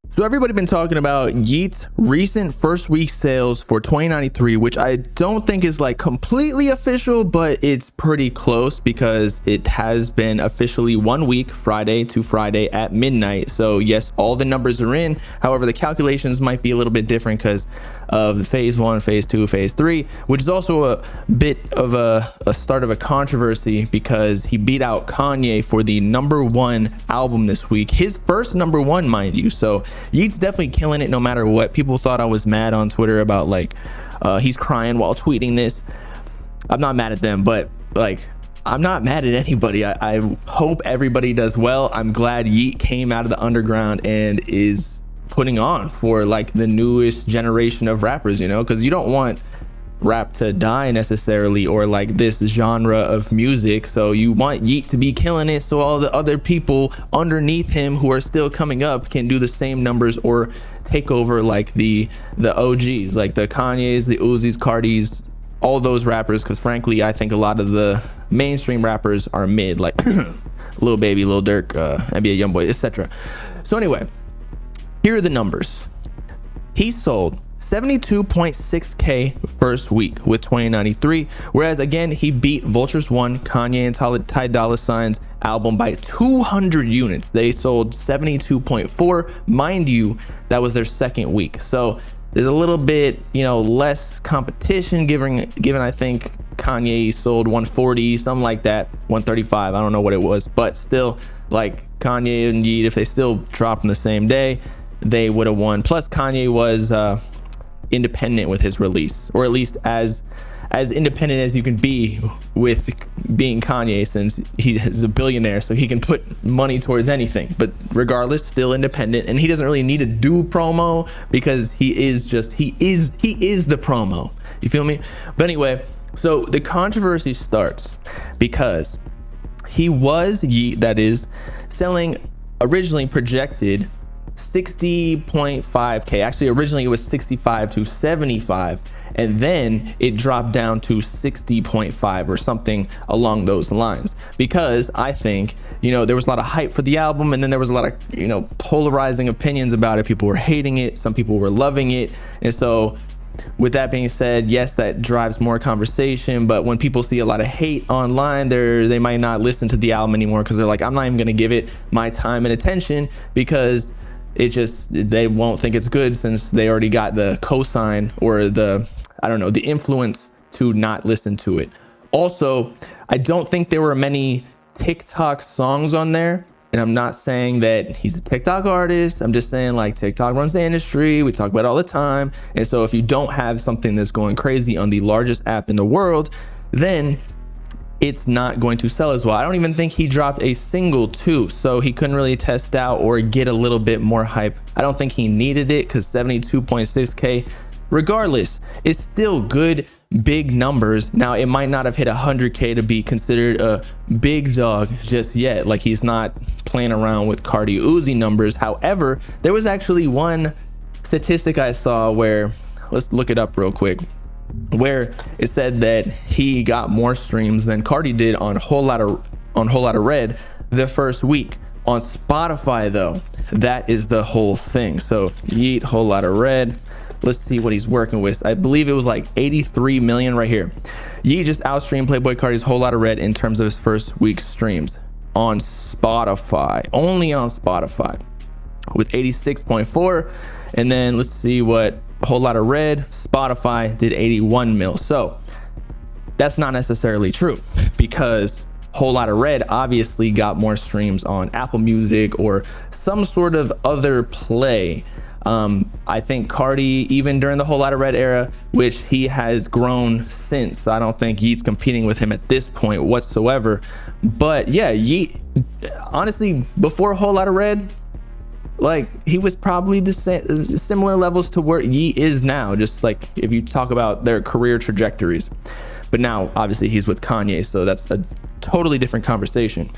So everybody been talking about Yeat's recent first week sales for 2093, which I don't think is like completely official, but it's pretty close because it has been officially 1 week, Friday to Friday at midnight. So yes, all the numbers are in. However, the calculations might be a little bit different because of phase 1, phase 2, phase 3, which is also a bit of a start of a controversy because he beat out Kanye for the #1 album this week. His first #1, mind you. So Yeat's definitely killing it no matter what. People thought I was mad on Twitter about like he's crying while tweeting this. I'm not mad at them, but like I'm not mad at anybody. I hope everybody does well. I'm glad Yeat came out of the underground and is putting on for like the newest generation of rappers, you know, because you don't want rap to die necessarily, or like this genre of music. So you want Yeat to be killing it so all the other people underneath him who are still coming up can do the same numbers or take over like the OGs, like the Kanyes, the Uzis, Cardis, all those rappers. Because frankly, I think a lot of the mainstream rappers are mid, like Lil Baby, Lil Durk, NBA Youngboy, etc. So anyway, here are the numbers. He sold 72.6K first week with 2093, whereas again he beat Vultures 1, Kanye and Ty Dolla $ign's album by 200 units. They sold 72.4. Mind you, that was their second week, so there's a little bit, you know, less competition given I think Kanye sold 140, something like that, 135, I don't know what it was, but still, like Kanye and Yeat, if they still dropped in the same day, they would have won. Plus Kanye was independent with his release, or at least as independent as you can be with being Kanye, since he is a billionaire, so he can put money towards anything. But regardless, still independent, and he doesn't really need to do promo because he is the promo. You feel me? But anyway, so the controversy starts because Yeat, that is, selling originally projected 60.5K. Actually, originally it was 65 to 75, and then it dropped down to 60.5 or something along those lines, because I think, you know, there was a lot of hype for the album, and then there was a lot of, you know, polarizing opinions about it. People were hating it, some people were loving it. And so with that being said, yes, that drives more conversation, but when people see a lot of hate online, they might not listen to the album anymore because they're like, I'm not even gonna give it my time and attention because they won't think it's good, since they already got the cosign or the influence to not listen to it. Also, I don't think there were many TikTok songs on there, and I'm not saying that he's a TikTok artist. I'm just saying, like, TikTok runs the industry. We talk about it all the time. And so if you don't have something that's going crazy on the largest app in the world, then it's not going to sell as well. I don't even think he dropped a single too, so he couldn't really test out or get a little bit more hype. I don't think he needed it, because 72.6K, regardless, is still good, big numbers. Now, it might not have hit 100K to be considered a big dog just yet. Like, he's not playing around with Cardi Uzi numbers. However, there was actually one statistic I saw where, let's look it up real quick, where it said that he got more streams than Cardi did on Whole Lotta Red the first week. On Spotify though, that is the whole thing. So Yeat, Whole Lotta Red, let's see what he's working with. I believe it was like 83 million right here. Yeat just outstreamed Playboi Carti's Whole Lotta Red in terms of his first week's streams on Spotify, only on Spotify, with 86.4. And then let's see what Whole Lotta Red, Spotify did 81 mil. So that's not necessarily true, because Whole Lotta Red obviously got more streams on Apple Music or some sort of other play. I think Cardi, even during the Whole Lotta Red era, which he has grown since, so I don't think Yeat's competing with him at this point whatsoever. But yeah, Yeat, honestly, before Whole Lotta Red, like, he was probably the same, similar levels to where Yeat is now, just like if you talk about their career trajectories. But now obviously he's with Kanye, so that's a totally different conversation.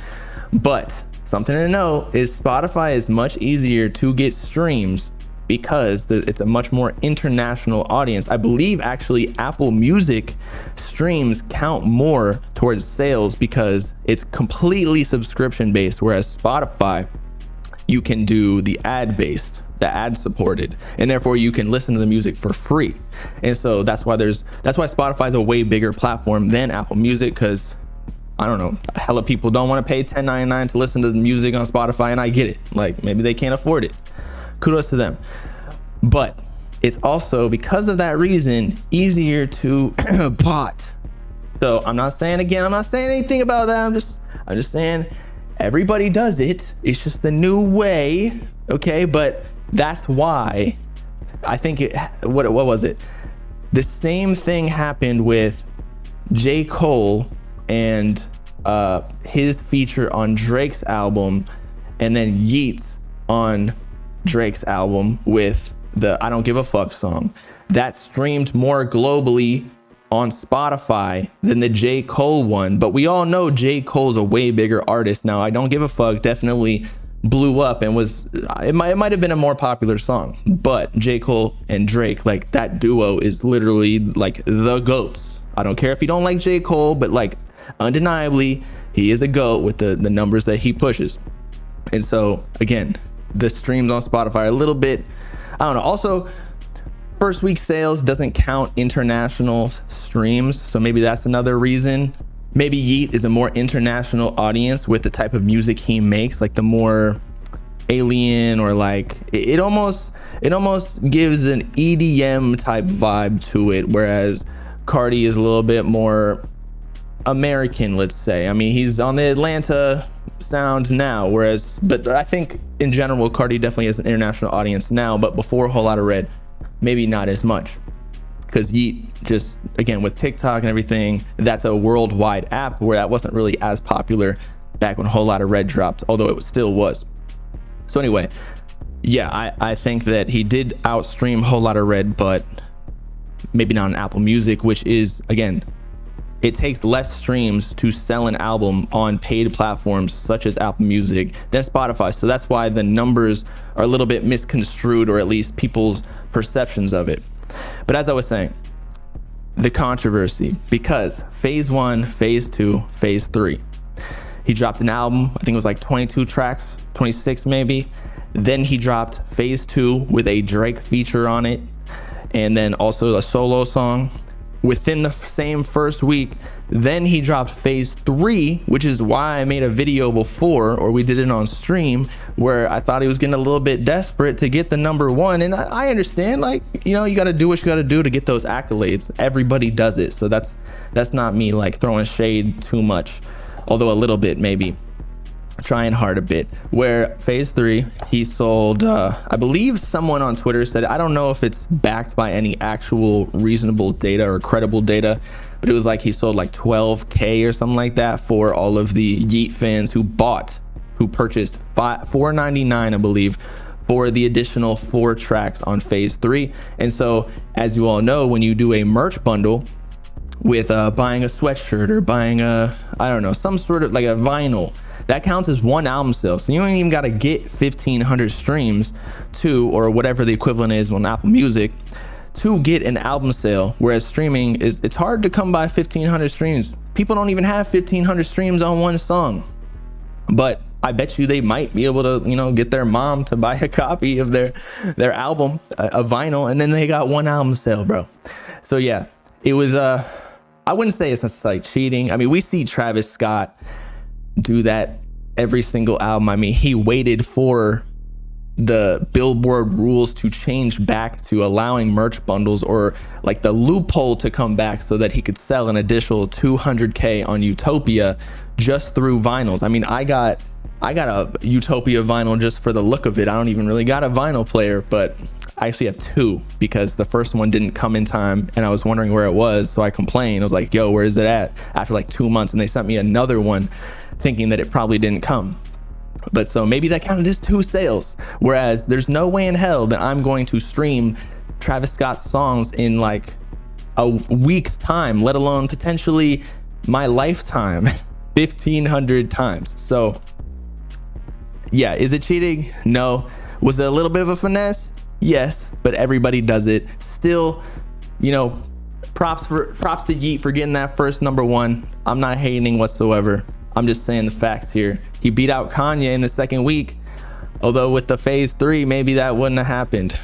But something to know is Spotify is much easier to get streams because it's a much more international audience. I believe actually Apple Music streams count more towards sales because it's completely subscription based, whereas Spotify, you can do the ad-based, the ad-supported, and therefore you can listen to the music for free. And so that's why Spotify is a way bigger platform than Apple Music, because I don't know, hella people don't want to pay $10.99 to listen to the music on Spotify, and I get it. Like, maybe they can't afford it. Kudos to them. But it's also, because of that reason, easier to bot. So I'm not saying anything about that. I'm just saying everybody does it. It's just the new way, okay? But that's why I think what was it? The same thing happened with J. Cole and his feature on Drake's album, and then Yeat on Drake's album with the I Don't Give a Fuck song. That streamed more globally on Spotify than the J. Cole one, but we all know J. Cole's a way bigger artist now. I Don't Give a Fuck definitely blew up and it might have been a more popular song, but J. Cole and Drake, like, that duo is literally like the GOATs. I don't care if you don't like J. Cole, but like, undeniably he is a GOAT with the numbers that he pushes. And so again, the streams on Spotify are a little bit, I don't know. Also, first week sales doesn't count international streams, so maybe that's another reason. Maybe Yeat is a more international audience with the type of music he makes, like the more alien, or like it almost gives an EDM type vibe to it, whereas Cardi is a little bit more American, let's say. I mean, he's on the Atlanta sound now, but I think in general Cardi definitely has an international audience now, but before a Whole Lotta Red, maybe not as much, because Yeat, just again with TikTok and everything, that's a worldwide app, where that wasn't really as popular back when Whole Lotta Red dropped, although it still was. So anyway, yeah, I think that he did outstream Whole Lotta Red, but maybe not on Apple Music, which is, again, it takes less streams to sell an album on paid platforms such as Apple Music than Spotify. So that's why the numbers are a little bit misconstrued, or at least people's perceptions of it. But as I was saying, the controversy, because phase 1, phase 2, phase 3, he dropped an album, I think it was like 22 tracks, 26 maybe. Then he dropped phase 2 with a Drake feature on it, and then also a solo song within the same first week. Then he dropped phase 3, which is why I made a video before, or we did it on stream, where I thought he was getting a little bit desperate to get the number 1. And I understand, like, you know, you got to do what you got to do to get those accolades. Everybody does it. So that's not me like throwing shade too much, although a little bit, maybe trying hard a bit. Where phase 3, he sold, I believe someone on Twitter said, I don't know if it's backed by any actual reasonable data or credible data, but it was like he sold like 12K or something like that for all of the Yeat fans who purchased $4.99, I believe, for the additional 4 tracks on phase 3. And so, as you all know, when you do a merch bundle with buying a sweatshirt or buying some sort of like a vinyl, that counts as 1 album sale. So you don't even got to get 1,500 streams or whatever the equivalent is on Apple Music, to get an album sale. Whereas streaming it's hard to come by 1,500 streams. People don't even have 1,500 streams on one song. But I bet you they might be able to, get their mom to buy a copy of their album, a vinyl, and then they got 1 album sale, bro. So yeah, it was, I wouldn't say it's necessarily cheating. I mean, we see Travis Scott do that every single album. I mean, he waited for the Billboard rules to change back to allowing merch bundles, or like the loophole to come back, so that he could sell an additional 200K on Utopia just through vinyls. I mean, I got a Utopia vinyl just for the look of it. I don't even really got a vinyl player, but I actually have 2, because the first one didn't come in time and I was wondering where it was. So I complained. I was like, yo, where is it at? After like 2 months, and they sent me another one thinking that it probably didn't come. But so maybe that counted as 2 sales. Whereas there's no way in hell that I'm going to stream Travis Scott's songs in like a week's time, let alone potentially my lifetime, 1,500 times. So yeah, is it cheating? No. Was it a little bit of a finesse? Yes, but everybody does it. Still, props to Yeat for getting that first number 1. I'm not hating whatsoever. I'm just saying the facts here. He beat out Kanye in the second week, Although with the phase 3, maybe that wouldn't have happened.